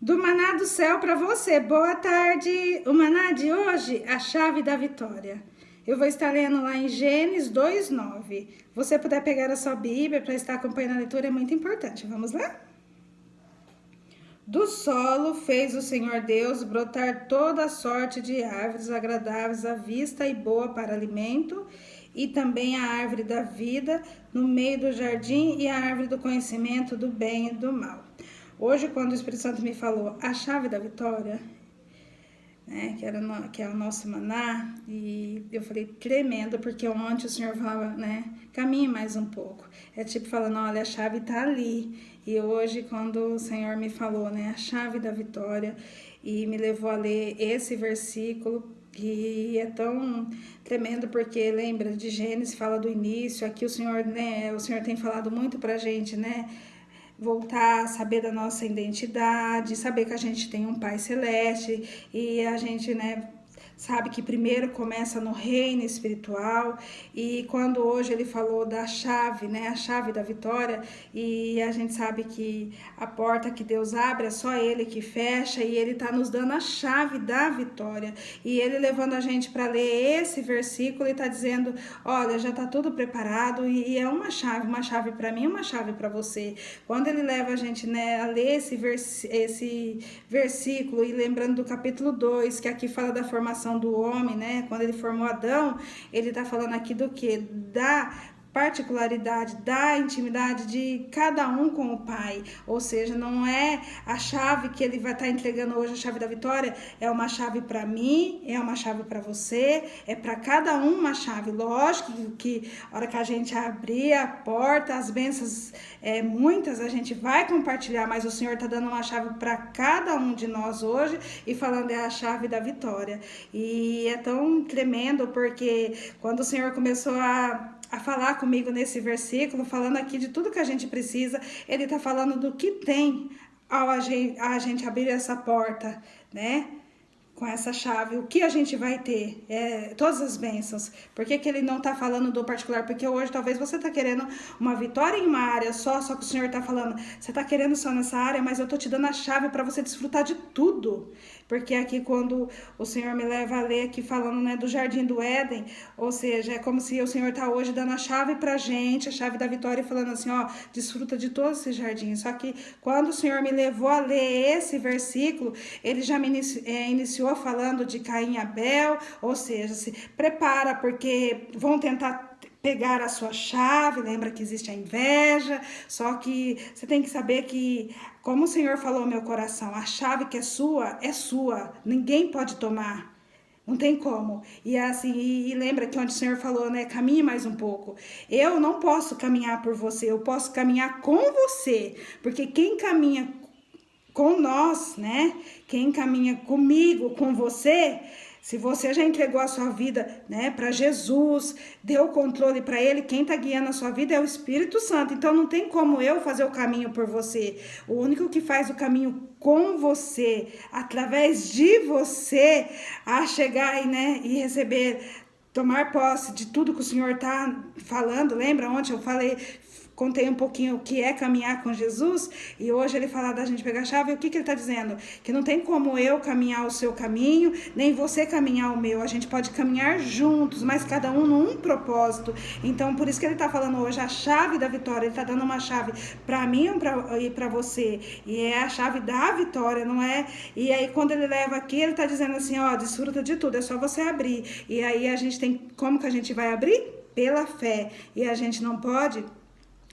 Do maná do céu para você. Boa tarde. O maná de hoje, a chave da vitória. Eu vou estar lendo lá em Gênesis 2:9. Você puder pegar a sua Bíblia para estar acompanhando a leitura, é muito importante. Vamos lá? Do solo fez o Senhor Deus brotar toda sorte de árvores agradáveis à vista e boa para alimento, e também a árvore da vida no meio do jardim e a árvore do conhecimento do bem e do mal. Hoje, quando o Espírito Santo me falou a chave da vitória, né, que é o nosso maná, e eu falei, tremendo, porque ontem o Senhor falava, né, caminhe mais um pouco. É tipo falando, olha, a chave tá ali. E hoje, quando o Senhor me falou, né, a chave da vitória, e me levou a ler esse versículo, e é tão tremendo, porque lembra de Gênesis, fala do início, aqui o Senhor tem falado muito pra gente, né, voltar a saber da nossa identidade, saber que a gente tem um Pai Celeste e a gente, né, sabe que primeiro começa no reino espiritual. E quando hoje ele falou da chave, né, a chave da vitória, e a gente sabe que a porta que Deus abre é só ele que fecha, e ele tá nos dando a chave da vitória, e ele levando a gente para ler esse versículo e tá dizendo, olha, já tá tudo preparado, e é uma chave para mim, uma chave para você. Quando ele leva a gente, né, a ler esse versículo, e lembrando do capítulo 2, que aqui fala da formação do homem, né? Quando ele formou Adão, ele tá falando aqui do que? Da particularidade, da intimidade de cada um com o Pai. Ou seja, não é a chave que ele vai estar entregando hoje, a chave da vitória, é uma chave para mim, é uma chave para você, é para cada um uma chave. Lógico que a hora que a gente abrir a porta, as bênçãos, muitas a gente vai compartilhar, mas o Senhor está dando uma chave para cada um de nós hoje e falando é a chave da vitória. E é tão tremendo, porque quando o Senhor começou a falar comigo nesse versículo, falando aqui de tudo que a gente precisa, ele está falando do que tem ao a gente abrir essa porta, né? Com essa chave, o que a gente vai ter, todas as bênçãos. Por que ele não está falando do particular? Porque hoje talvez você está querendo uma vitória em uma área só que o Senhor está falando, você está querendo só nessa área, mas eu estou te dando a chave para você desfrutar de tudo. Porque aqui quando o Senhor me leva a ler aqui falando, né, do Jardim do Éden, ou seja, é como se o Senhor está hoje dando a chave pra gente, a chave da vitória, e falando assim, ó, desfruta de todo esse jardim. Só que quando o Senhor me levou a ler esse versículo, ele já me iniciou falando de Caim e Abel, ou seja, se prepara, porque vão tentar pegar a sua chave, lembra que existe a inveja, só que você tem que saber que, como o Senhor falou ao meu coração, a chave que é sua, ninguém pode tomar. Não tem como. E assim, e lembra que onde o Senhor falou, né? Caminhe mais um pouco. Eu não posso caminhar por você, eu posso caminhar com você. Porque quem caminha com nós, né? Quem caminha comigo, com você, se você já entregou a sua vida, né, para Jesus, deu o controle para ele, quem está guiando a sua vida é o Espírito Santo. Então não tem como eu fazer o caminho por você. O único que faz o caminho com você, através de você, a chegar e, né, e receber, tomar posse de tudo que o Senhor está falando. Lembra ontem eu falei, contei um pouquinho o que é caminhar com Jesus, e hoje ele fala da gente pegar a chave. E o que ele está dizendo? Que não tem como eu caminhar o seu caminho, nem você caminhar o meu. A gente pode caminhar juntos, mas cada um num propósito. Então, por isso que ele está falando hoje a chave da vitória. Ele está dando uma chave para mim e para você. E é a chave da vitória, não é? E aí, quando ele leva aqui, ele está dizendo assim, ó, desfruta de tudo, é só você abrir. E aí, a gente tem... Como que a gente vai abrir? Pela fé. E a gente não pode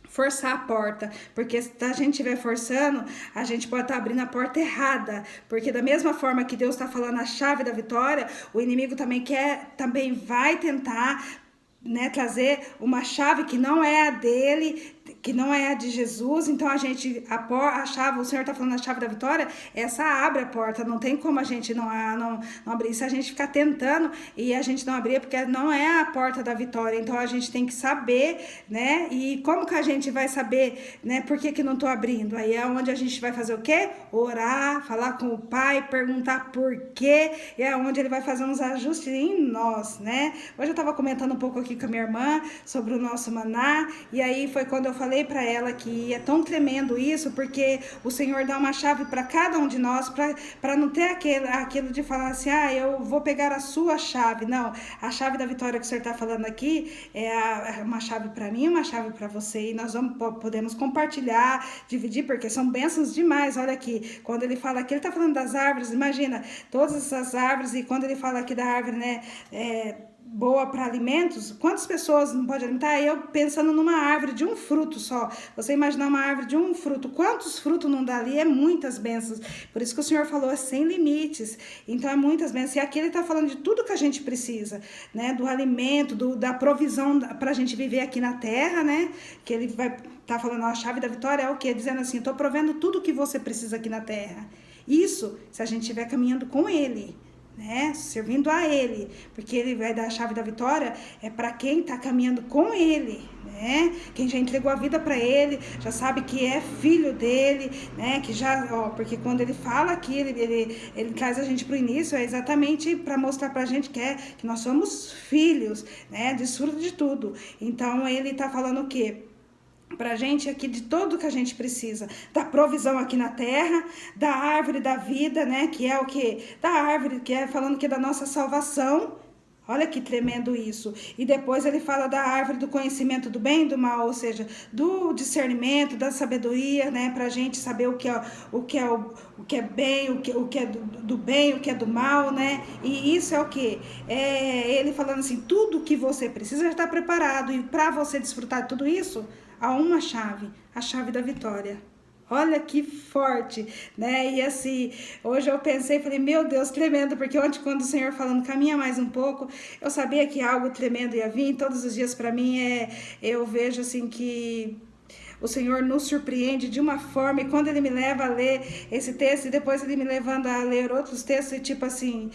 forçar a porta, porque se a gente estiver forçando, a gente pode estar abrindo a porta errada, porque da mesma forma que Deus está falando a chave da vitória, o inimigo também vai tentar, né, trazer uma chave que não é a dele, que não é a de Jesus. Então a chave, o Senhor está falando a chave da vitória, essa abre a porta, não tem como a gente não abrir. Se a gente ficar tentando e a gente não abrir, porque não é a porta da vitória. Então a gente tem que saber, né, e como que a gente vai saber, né, por que não estou abrindo? Aí é onde a gente vai fazer o quê? Orar, falar com o Pai, perguntar por quê, e é onde ele vai fazer uns ajustes em nós, né. Hoje eu estava comentando um pouco aqui aqui com a minha irmã sobre o nosso maná, e aí foi quando eu falei para ela que é tão tremendo isso, porque o Senhor dá uma chave para cada um de nós, para não ter aquilo de falar assim, eu vou pegar a sua chave. Não, a chave da vitória que o Senhor está falando aqui é uma chave para mim, uma chave para você, e nós podemos compartilhar, dividir, porque são bênçãos demais. Olha aqui, quando ele fala aqui, ele está falando das árvores, imagina, todas essas árvores, e quando ele fala aqui da árvore, né, boa para alimentos, quantas pessoas não pode alimentar? Eu pensando numa árvore de um fruto só, você imaginar uma árvore de um fruto, quantos frutos não dá ali? É muitas bênçãos, por isso que o Senhor falou, é sem limites, então é muitas bênçãos, e aqui ele está falando de tudo que a gente precisa, né, do alimento, da provisão para a gente viver aqui na terra, né, que ele vai estar falando, a chave da vitória é o quê? Dizendo assim, estou provendo tudo que você precisa aqui na terra, isso, se a gente estiver caminhando com ele, né, servindo a ele, porque ele vai dar a chave da vitória é para quem está caminhando com ele, né, quem já entregou a vida para ele, já sabe que é filho dele, né, que já, porque quando ele fala aqui, ele traz a gente para o início, é exatamente para mostrar para a gente que nós somos filhos, né, desfruta de tudo. Então ele está falando o quê? Pra gente aqui de tudo que a gente precisa, da provisão aqui na terra, da árvore da vida, né, que é o que? Da árvore, que é falando que é da nossa salvação, olha que tremendo isso, e depois ele fala da árvore do conhecimento do bem e do mal, ou seja, do discernimento, da sabedoria, né, pra gente saber o que é bem, o que é do bem, o que é do mal, né, e isso é o que? É ele falando assim, tudo que você precisa já está preparado, e para você desfrutar de tudo isso, há uma chave, a chave da vitória. Olha que forte, né? E assim, hoje eu pensei, falei, meu Deus, tremendo, porque ontem quando o Senhor falando, caminha mais um pouco, eu sabia que algo tremendo ia vir, todos os dias para mim eu vejo assim que o Senhor nos surpreende de uma forma, e quando ele me leva a ler esse texto, e depois ele me levando a ler outros textos, e tipo assim,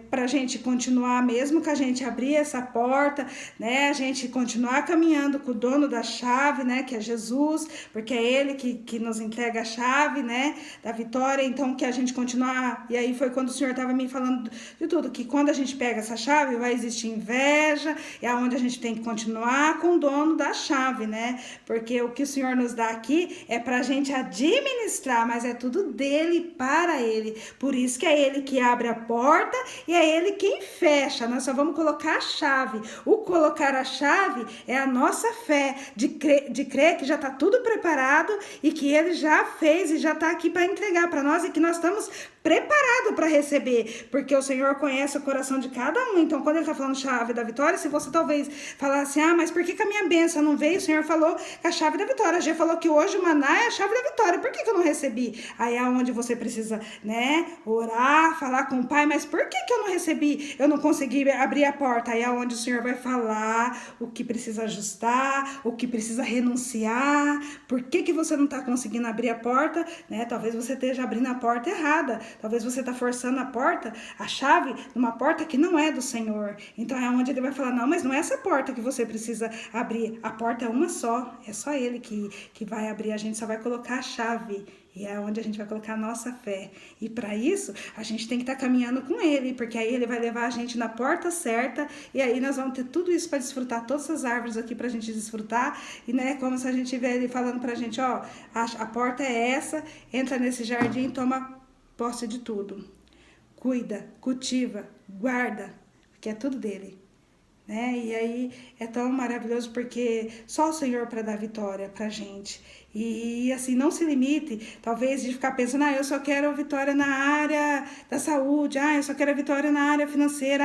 pra gente continuar, mesmo que a gente abrir essa porta, né, a gente continuar caminhando com o dono da chave, né, que é Jesus, porque é ele que nos entrega a chave, né, da vitória, então que a gente continuar, e aí foi quando o Senhor estava me falando de tudo, que quando a gente pega essa chave, vai existir inveja, é onde a gente tem que continuar com o dono da chave, né, porque o que o Senhor nos dá aqui é para a gente administrar, mas é tudo dele para ele. Por isso que é ele que abre a porta e é ele quem fecha. Nós só vamos colocar a chave. O colocar a chave é a nossa fé de crer que já está tudo preparado e que ele já fez e já está aqui para entregar para nós e que nós estamos preparados para receber, porque o Senhor conhece o coração de cada um. Então, quando ele está falando chave da vitória, se você talvez falar assim, mas por que a minha bênção não veio? O Senhor falou que a chave da vitória. A Gê falou que hoje o maná é a chave da vitória. Por que eu não recebi? Aí é onde você precisa, né, orar, falar com o Pai, mas por que eu não recebi? Eu não consegui abrir a porta. Aí é onde o Senhor vai falar o que precisa ajustar, o que precisa renunciar. Por que você não está conseguindo abrir a porta? Né? Talvez você esteja abrindo a porta errada. Talvez você está forçando a porta, a chave, numa porta que não é do Senhor. Então é onde ele vai falar, não, mas não é essa porta que você precisa abrir. A porta é uma só. É só ele que vai abrir. A gente só vai colocar a chave. E é onde a gente vai colocar a nossa fé. E para isso, a gente tem que estar caminhando com ele, porque aí ele vai levar a gente na porta certa, e aí nós vamos ter tudo isso para desfrutar, todas essas árvores aqui para a gente desfrutar, e né, como se a gente estiver ele falando para a gente, a porta é essa, entra nesse jardim e toma posse de tudo. Cuida, cultiva, guarda, porque é tudo dele. Né? E aí é tão maravilhoso porque só o Senhor para dar vitória pra gente. E assim, não se limite, talvez, de ficar pensando, eu só quero vitória na área da saúde, eu só quero vitória na área financeira,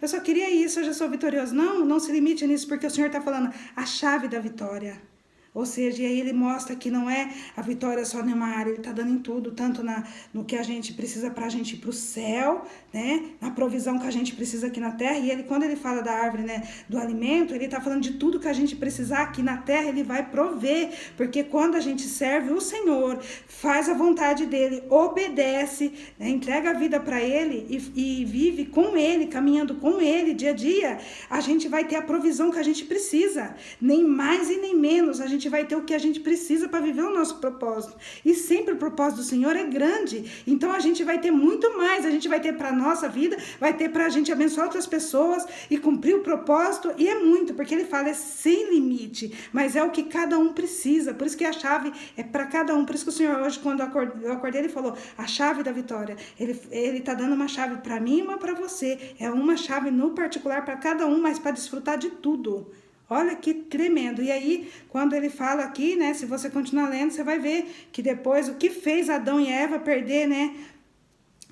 eu só queria isso, eu já sou vitorioso. Não se limite nisso, porque o Senhor está falando a chave da vitória. Ou seja, e aí ele mostra que não é a vitória só numa área, ele está dando em tudo, tanto no que a gente precisa para a gente ir para o céu, né? Na provisão que a gente precisa aqui na terra. E ele, quando ele fala da árvore, né, do alimento, ele está falando de tudo que a gente precisar aqui na terra, ele vai prover. Porque quando a gente serve o Senhor, faz a vontade dele, obedece, né, entrega a vida para ele e vive com ele, caminhando com ele dia a dia, a gente vai ter a provisão que a gente precisa. Nem mais e nem menos. A gente gente vai ter o que a gente precisa para viver o nosso propósito. E sempre o propósito do Senhor é grande. Então a gente vai ter muito mais. A gente vai ter para a nossa vida, vai ter para a gente abençoar outras pessoas e cumprir o propósito. E é muito, porque ele fala, é sem limite. Mas é o que cada um precisa. Por isso que a chave é para cada um. Por isso que o Senhor hoje, quando eu acordei, ele falou, a chave da vitória. Ele tá dando uma chave para mim e uma para você. É uma chave no particular para cada um, mas para desfrutar de tudo. Olha que tremendo. E aí, quando ele fala aqui, né, se você continuar lendo, você vai ver que depois o que fez Adão e Eva perder, né,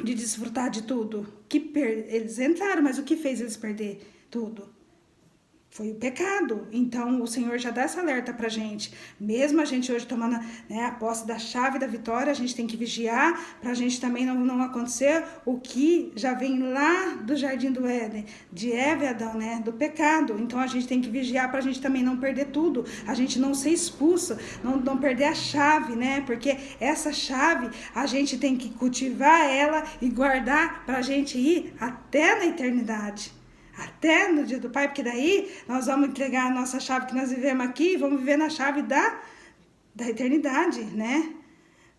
de desfrutar de tudo. Eles entraram, mas o que fez eles perder tudo? Foi o pecado. Então, o Senhor já dá essa alerta pra gente. Mesmo a gente hoje tomando, né, a posse da chave da vitória, a gente tem que vigiar pra gente também não acontecer o que já vem lá do Jardim do Éden, de Eva e Adão, né, do pecado. Então, a gente tem que vigiar pra gente também não perder tudo, a gente não ser expulso, não perder a chave, né, porque essa chave, a gente tem que cultivar ela e guardar pra gente ir até na eternidade. Até no dia do Pai, porque daí nós vamos entregar a nossa chave que nós vivemos aqui e vamos viver na chave da eternidade, né?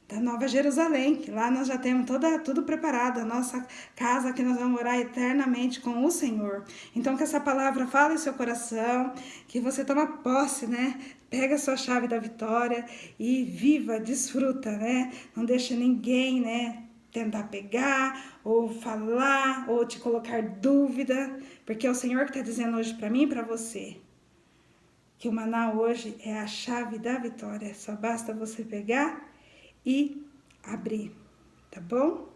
Da Nova Jerusalém, que lá nós já temos tudo preparado, a nossa casa que nós vamos morar eternamente com o Senhor. Então que essa palavra fale em seu coração, que você toma posse, né? Pega a sua chave da vitória e viva, desfruta, né? Não deixa ninguém, né, tentar pegar, ou falar, ou te colocar dúvida, porque é o Senhor que está dizendo hoje para mim e para você, que o maná hoje é a chave da vitória, só basta você pegar e abrir, tá bom?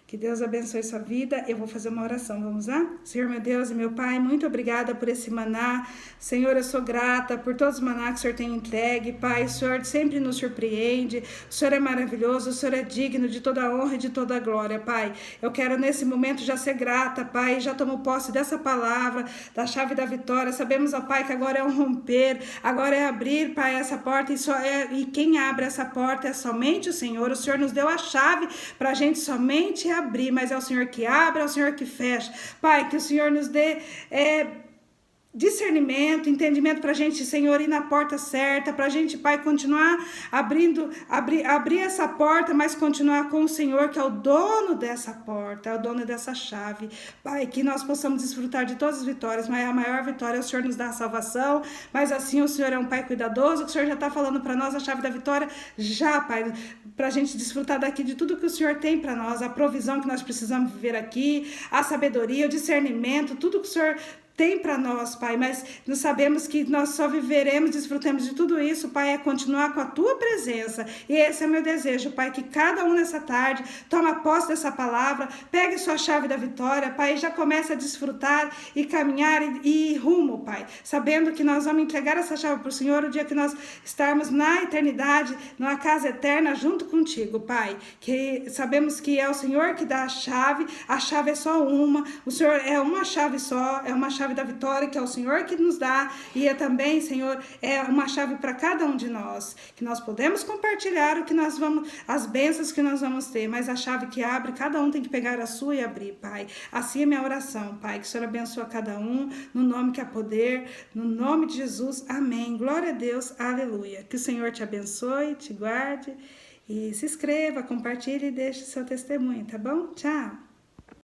Que Deus abençoe sua vida. Eu vou fazer uma oração, vamos lá? Senhor, meu Deus e meu Pai, muito obrigada por esse maná. Senhor, eu sou grata por todos os manás que o Senhor tem entregue. Pai, o Senhor sempre nos surpreende. O Senhor é maravilhoso, o Senhor é digno de toda a honra e de toda a glória, Pai. Eu quero nesse momento já ser grata, Pai. Já tomo posse dessa palavra, da chave da vitória. Sabemos, ó Pai, que agora é um romper, agora é abrir, Pai, essa porta. E quem abre essa porta é somente o Senhor. O Senhor nos deu a chave para a gente somente abrir, mas é o Senhor que abre, é o Senhor que fecha. Pai, que o Senhor nos dê discernimento, entendimento para a gente, Senhor, ir na porta certa, para a gente, Pai, continuar abrir essa porta, mas continuar com o Senhor, que é o dono dessa porta, é o dono dessa chave. Pai, que nós possamos desfrutar de todas as vitórias, mas a maior vitória é o Senhor nos dar a salvação, mas assim o Senhor é um Pai cuidadoso, que o Senhor já está falando para nós a chave da vitória, já, Pai, para a gente desfrutar daqui de tudo que o Senhor tem para nós, a provisão que nós precisamos viver aqui, a sabedoria, o discernimento, tudo que o Senhor tem para nós, Pai, mas nós sabemos que nós só viveremos, desfrutemos de tudo isso, Pai, é continuar com a Tua presença, e esse é meu desejo, Pai, que cada um nessa tarde toma posse dessa palavra, pegue sua chave da vitória, Pai, e já comece a desfrutar e caminhar e ir rumo, Pai, sabendo que nós vamos entregar essa chave para o Senhor o dia que nós estarmos na eternidade, numa casa eterna junto contigo, Pai, que sabemos que é o Senhor que dá a chave é só uma, o Senhor é uma chave só, é uma chave da vitória, que é o Senhor que nos dá, e é também, Senhor, é uma chave para cada um de nós, que nós podemos compartilhar o que nós vamos, as bênçãos que nós vamos ter, mas a chave que abre, cada um tem que pegar a sua e abrir, Pai. Assim é minha oração, Pai, que o Senhor abençoe a cada um, no nome que há poder, no nome de Jesus, amém. Glória a Deus, aleluia. Que o Senhor te abençoe, te guarde, e se inscreva, compartilhe e deixe seu testemunho, tá bom? Tchau!